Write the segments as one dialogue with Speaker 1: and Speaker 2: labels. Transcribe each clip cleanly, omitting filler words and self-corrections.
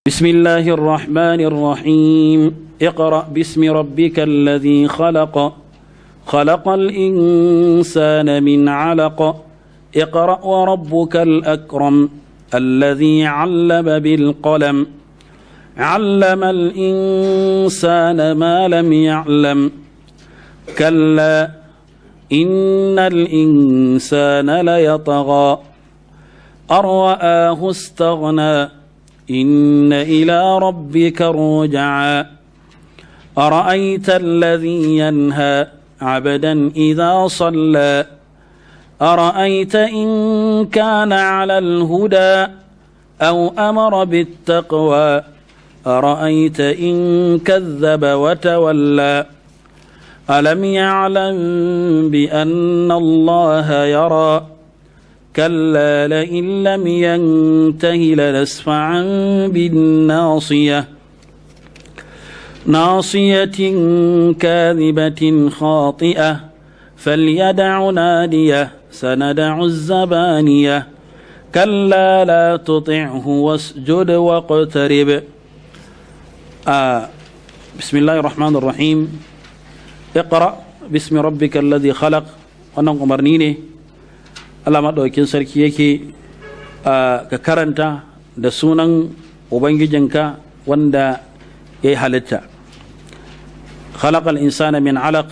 Speaker 1: بسم الله الرحمن الرحيم اقرأ باسم ربك الذي خلق خلق الإنسان من علق اقرأ وربك الأكرم الذي علم بالقلم علم الإنسان ما لم يعلم كلا إن الإنسان ليطغى أن رآه استغنى إن إلى ربك الرجعى أرأيت الذي ينهى عبدا إذا صلى أرأيت إن كان على الهدى أو أمر بالتقوى أرأيت إن كذب وتولى ألم يعلم بأن الله يرى كلا لئن لم ينته لنسفعا بالناصية ناصية كاذبة خاطئة فليدع ناديه سندع الزبانية كلا لا تطعه واسجد واقترب. بسم الله الرحمن الرحيم اقرأ باسم ربك الذي خلق. wannan umarni ne Allah maɗaukin sarki yake ka karanta da sunan ubangijinka wanda ya yi halitta. Khalaqal insana min alaq,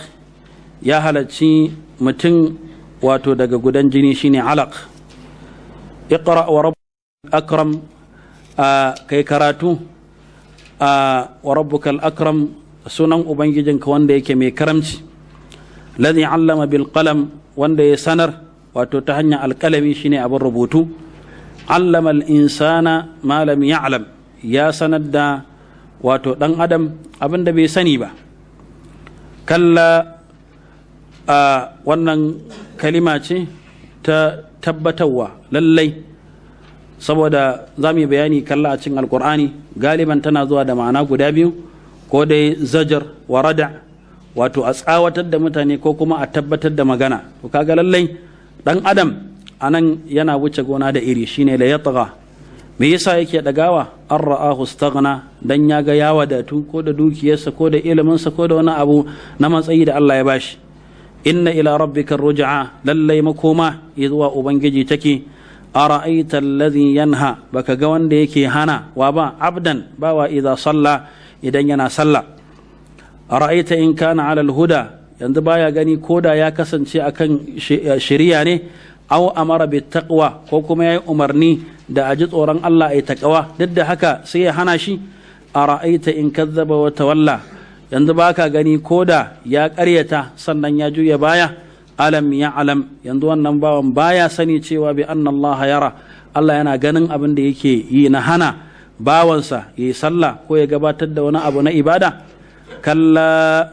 Speaker 1: ya halacci mutum wato daga gudan jini shine alaq. Iqra wa rabbukal akram, kai karatu wa rabbukal akram, sunan ubangijinka wanda yake mai karamci. Ladhi allama bil qalam, wanda ya sanar wato ta hanyar alƙalami shine abin rubutu. Allama al-insana ma lam ya'lam, ya sanar da wato ɗan adam abin da bai sani ba. Kalla, wannan kalima ce ta tabbatarwa lallai, saboda za mu yi bayani kalla a cikin alƙur'ani galiban tana zuwa da ma'ana guda biyu, ko dai zajar wa rada, wato a tsawatar da mutane ko kuma a tabbatar da magana. To kaga lallai dan adam anan yana wuce gona da iri, shine la yatgha. Me yasa yake dagawa? An ra'ahu istaghna, dan ya ga ya wadatu ko da dukiyarsa ko da iliminsa ko da wani abu na matsayi da Allah ya bashi. Inna ila rabbika ruj'a, lallai makoma zuwa ubangiji take. Ara'aita alladhi yanha, baka ga wanda yake hana wa ba abdan bawa idza salla, idan yana sallah. Ara'aita in kana ala al-huda, yanzu baya gani koda ya kasance akan shari'a ne. Aw amara bit taqwa, ko kuma yayi umarni da aji tsoron Allah ai taqwa, duk da haka sai ya hana shi. Ara'aita in kazzaba wa tawalla, yanzu baka gani koda ya ƙaryata sannan ya juya baya. Alam ya'lam, yanzu wannan bawan baya sani cewa bi anna Allah yara, Allah yana ganin abin da yake yi na hana bawansa yayi sallah ko ya gabatar da wani abu na ibada. Kalla,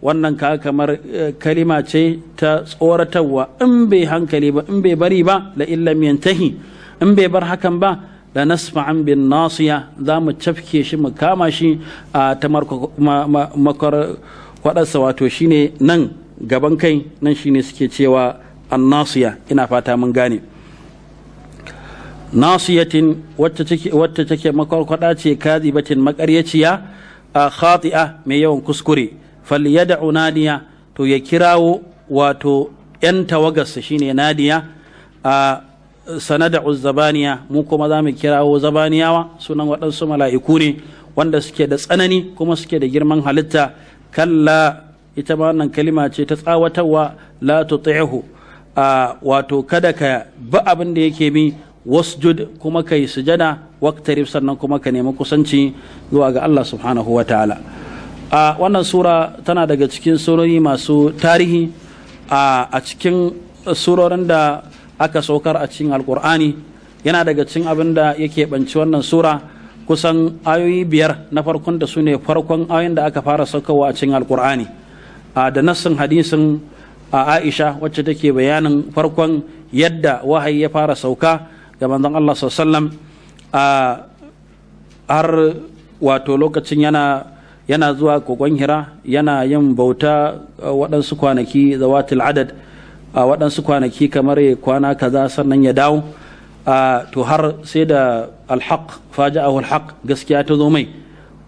Speaker 1: wannan ka kamar kalima ce ta tsoratarwa, in bai hankali ba, in bai bari ba, la illam yantahi, in bai bar hakan ba, la nasfa'an bin nasiya, za mu cafke shi mu kama shi a ta makar kwadarsa, wato shine nan gaban kai, nan shine suke cewa an nasiya. Ina fata mun gane. Nasiyatin, wacce take makwarkwada ce, kazibatin makaryaciya, khati'a mai yawan kuskure. Falyad'u nadiya, to ya kirawo wato yan tawagarsa shine nadiya. Sanad'u zabaniya, mu kuma za mu kirawo zabaniyawa, sunan waɗansu mala'iku ne wanda suke da tsanani kuma suke da girman halitta. Kalla, ita ma wannan kalima ce ta tsawatarwa. La tuti'hu, wato kada ka bi abin da yake bi. Wasjud, kuma kai sujada. Waqtarib, sannan kuma ka nemi kusanci zuwa ga Allah subhanahu wa ta'ala. Wannan sura tana daga cikin surori masu tarihi a cikin surorin da aka saukar a cikin alkur'ani. Yana daga cikin abin da yake banci wannan sura, kusan ayoyi 5 na farkon da su ne farkon ayoyin da aka fara saukarwa a cikin alkur'ani, da nassin hadisin Aisha wacce take bayanin farkon yadda wahayi ya fara sauka ga manzon Allah sallallahu alaihi wasallam, har wato lokacin yana zuwa kogon Hira, yana yin bauta waɗansu kwanaki zawatul adad, waɗansu kwanaki kamar kwana kaza sannan ya dawo. to har sai da alhaq faja'ahu alhaq, gaskiya ta zo mai,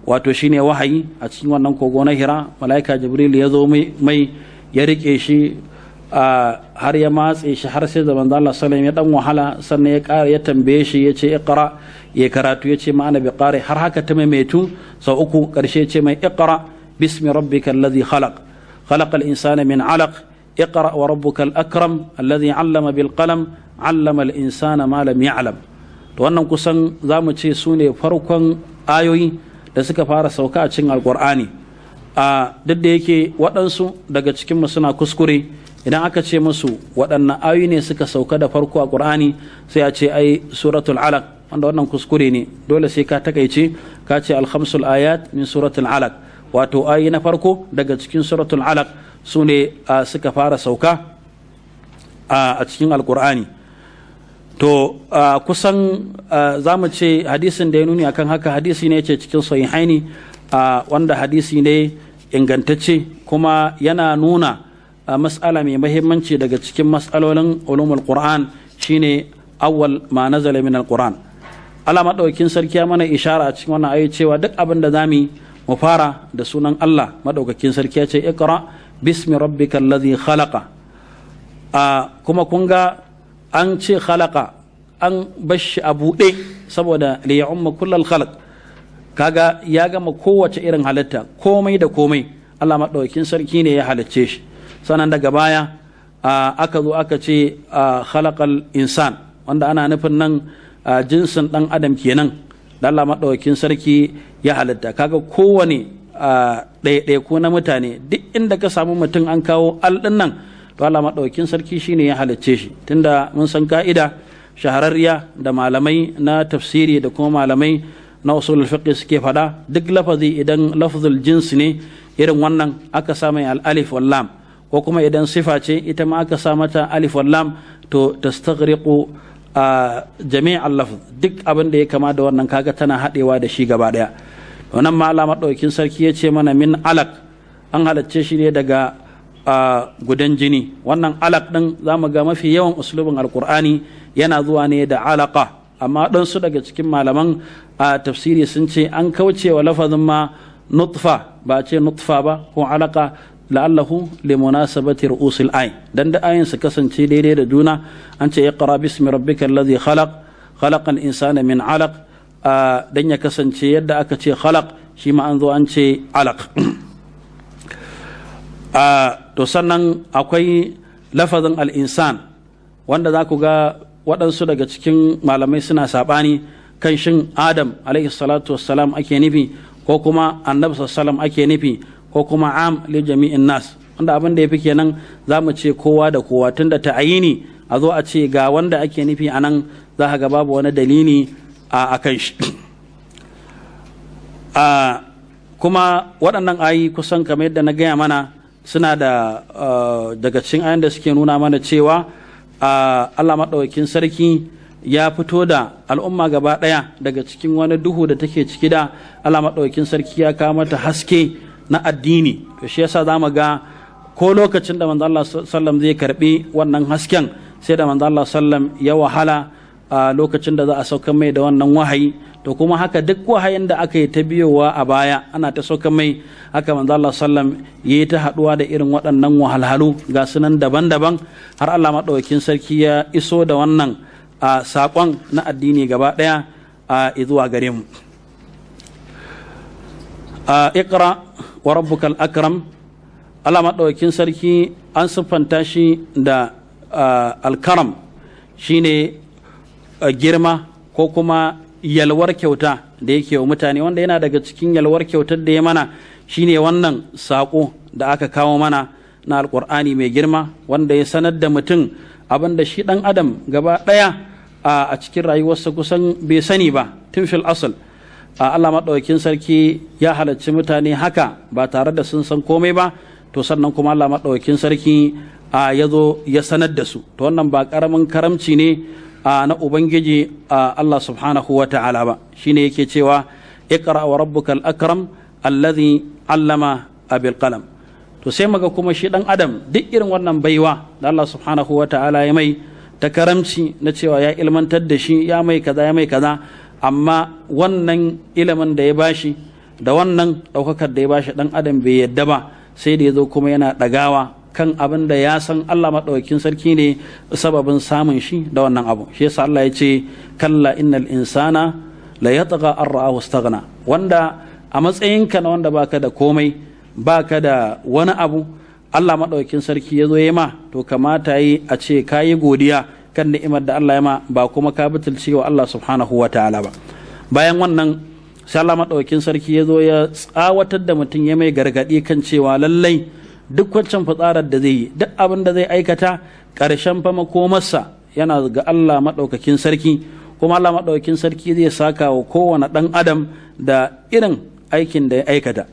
Speaker 1: wato shine wahayi a cikin wannan kogo na Hira. Malaika Jibril ya zo mai ya rike shi har ya matse shi har sai da manzo Allah sallallahu alaihi wasallam ya dan wahala, sannan ya ƙara ya tambaye shi ya ce iqra, ya karatu ya ce ma'ana bi qari, har haka ta maimaitu sau uku. Karshe ya ce mai iqra bismi rabbikal ladhi khalaq khalaqal insana min 'alaq iqra wa rabbukal akram alladhi 'allama bil qalam 'allama al insana ma lam ya'lam. To wannan kusan zamu ce su ne farkon ayoyi da suka fara sauka a cikin alqur'ani. Duk da yake waɗansu daga cikinmu suna kuskure, idan aka ce musu waɗannan ayoyi ne suka sauka da farko a ƙur'ani, sai a ce ai suratul alaq, wanda wannan kuskure ne. Dole sai ka takaice ka ce alhamsul ayat min suratul alaq, wato ayoyi na farko daga cikin suratul alaq su ne suka fara sauka a cikin alƙur'ani. To kusan za mu ce hadisin da ya nuni akan haka hadisi ne ce cikin sahihaini, wanda hadisi ne ingantacce, kuma yana nuna mas'ala mai mahimmanci daga cikin mas'alolin ulumul Qur'an, shine awwal ma nazala min al-Qur'an. Allah madaukakin sarki ya mana ishara a cikin wannan ayi cewa duk abin da zamu mu fara da sunan Allah madaukakin sarki, ya ce iqra bismi rabbikal ladhi khalaqa. Kuma kun ga an ce khalaqa an bashi a buɗe saboda li ya'umma kullal khalq, kaga ya gama kowace irin halitta, komai da komai Allah madaukakin sarki ne ya halicce shi. Sannan daga baya aka zo aka ce khalaqal insan, wanda ana nufin nan jinsin dan adam kenan da Allah madaukakin sarki ya halitta. Kaga kowane ɗaiɗaiku na mutane, duk inda ka samu mutum an kawo al ɗin nan, to Allah madaukakin sarki shine ya halicce shi. Tunda mun san ka'ida shahararriya da malamai na tafsiri da kuma malamai na usulul fiqh suke fada, duk lafazi idan lafzul jins ne irin wannan aka sa mai al-alif wal lam, ko kuma idan sifa ce ita ma aka sa mata alif wal lam, to tastaghriqu jami' al-lafz, duk abin da ya kama da wannan kaga tana hadewa da shi gaba daya. Wannan ma Allah madaukakin sarki ya ce mana min alaq, an halacce shi ne daga gudan jini. Wannan alaq din zamu ga mafi yawan uslubin alqur'ani yana zuwa ne da alaqa, amma ɗansu daga cikin malaman tafsiri sun ce an kauce wa lafazin ma nutfa, ba ce nutfa ba ko alaka, la'allahu li munasabati ru'usil ay, dan da ayin su kasance daidai da juna. An ce iqra bismi rabbikal ladhi khalaq khalaqal insana min alaq, dan ya kasance yadda aka ce khalaq shi ma an zo an ce alaq. To sannan akwai lafazin al-insan, wanda za ku ga waɗansu daga cikin malamai suna saɓani kan shin Adam alaihi salatu wassalam ake nufi, ko kuma annabi sallam ake nufi, ko kuma am li jami'in nas, wanda abin da ya fi kenan za mu ce kowa da kowa, tunda ta'ayini a zo a ce ga wanda ake nufi a nan, za ka ga babu wani dalili a kan shi. Kuma waɗannan ayi kusan kamar yadda na gaya mana suna da daga cikin ayan da suke nuna mana cewa Allah maɗaukakin sarki ya fito da al'umma gaba ɗaya daga cikin wani duhu da take ciki da. Allah maɗaukakin sarki ya kawo mata haske na addini. To shi yasa za mu ga ko lokacin da manzo Allah sallam zai karbi wannan hasken, sai da manzo Allah sallam ya wahala a lokacin da za a sauka mai da wannan wahayi. To kuma haka duk wahayin da aka yi ta biyowa a baya ana ta sauka mai, haka manzo Allah sallam yayi ta haduwa da irin waɗannan wahalhalu ga sunan daban-daban, har Allah maɗaukakin sarki ya iso da wannan saƙon na addini gaba ɗaya zuwa gare mu. Iqra wa rabbukal akram, Allah maɗaukakin sarki an siffanta shi da alkaram, shine girma ko kuma yalwar kyauta da yake wa mutane, wanda yana daga cikin yalwar kyautar da ya mana shine wannan saƙo da aka kawo mana na alƙur'ani mai girma, wanda ya sanar da mutum abin da shi ɗan adam gaba ɗaya a cikin rayuwarsa kusan bai sani ba tun fil asal. Allah maɗaukakin sarki ya halarci mutane haka ba tare da sun san komai ba, to sannan kuma Allah maɗaukakin sarki ya zo ya sanar da su. To wannan ba ƙaramin karamci ne na Ubangiji Allah subhanahu wa ta'ala ba. Shine yake cewa iqra wa rabbukal akram alladhi allama bil qalam. To sai maga kuma shi dan adam duk irin wannan baiwa da Allah subhanahu wa ta'ala ya mai ta karamci na cewa ya ilmantar da shi ya mai kaza ya mai kaza, amma wannan ilimin da ya bashi da wannan ɗaukakar da ya bashi ɗan adam bai yadda ba, sai da ya zo kuma yana ɗagawa kan abin da ya san Allah maɗaukakin sarki ne sababin samun shi da wannan abu. Shi yasa Allah ya ce kalla innal insana la yatgha an ra'ahu istaghna, wanda a matsayinka na wanda baka da komai, baka da wani abu, Allah maɗaukakin sarki ya zo ya ma, to kamata yi a ce ka yi godiya kan ni'imar da Allah ya ma, ba kuma ka butulci wa Allah subhanahu wa ta'ala ba. Bayan wannan sai Allah maɗaukakin sarki ya zo ya tsawatar da mutum, ya mai gargaɗi kan cewa lallai duk waccan fitsarar da zai yi, duk abin da zai aikata, ƙarshen fa makomarsa yana ga Allah maɗaukakin sarki, kuma Allah maɗaukakin sarki zai saka wa kowane ɗan adam da irin aikin da ya aikata.